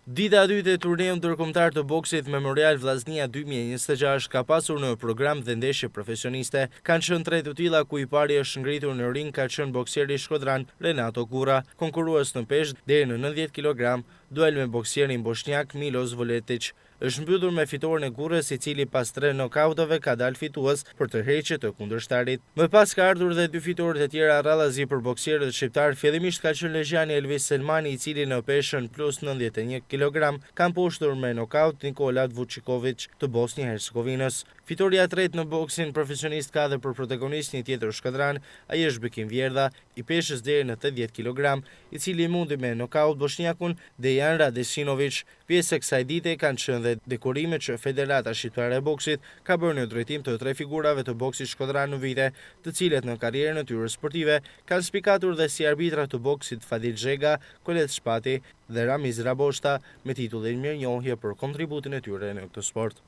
Dita e dytë e turneut ndërkombëtar të boksit Memorial Vllaznia 2026 ka pasur në program dhe ndeshje profesioniste. Kanë qenë 3 të tilla ku i pari është ngritur në ring ka qenë boksieri shkodran Renato Gurra, konkurrues në peshë deri në 90 kg, duel me boksierin bosnjak Milos Voletic. Është mbyllur me fitoren e Gurrës, i cili pas 3 nokauteve ka dalë fitues për tërheqje të kundërshtarit. Më pas ka ardhur dhe 2 fitore të tjera rradhazi për boksierët shqiptar. Fillimisht ka qenë lezhani Elvis Selmani, i cili në peshën plus 91 kg ka mposhtur me nokaut Nikola Vučiković të Bosnjë-Hercegovinës. Fitoria e tretë në boksin profesionist ka dhe për protagonist një tjetër shkodran, ai është Bekim Vjerda, i peshës deri në 80 kg, i cili mundi me nokaut bosnjakun Dejan Radesinović. Pjesë e kësaj dite kanë qenë dhe dekorimet që Federata Shqiptare e Boksit ka bërë në drejtim të 3 figurave të boksit shkodran në vite, të cilët në karrierën e tyre sportive kanë spikatur dhe si arbitra të boksit Fadil Xhega, Kolet Shpati dhe Ramiz Raboshta, me titullin mirënjohje për kontributin e tyre në këtë sport.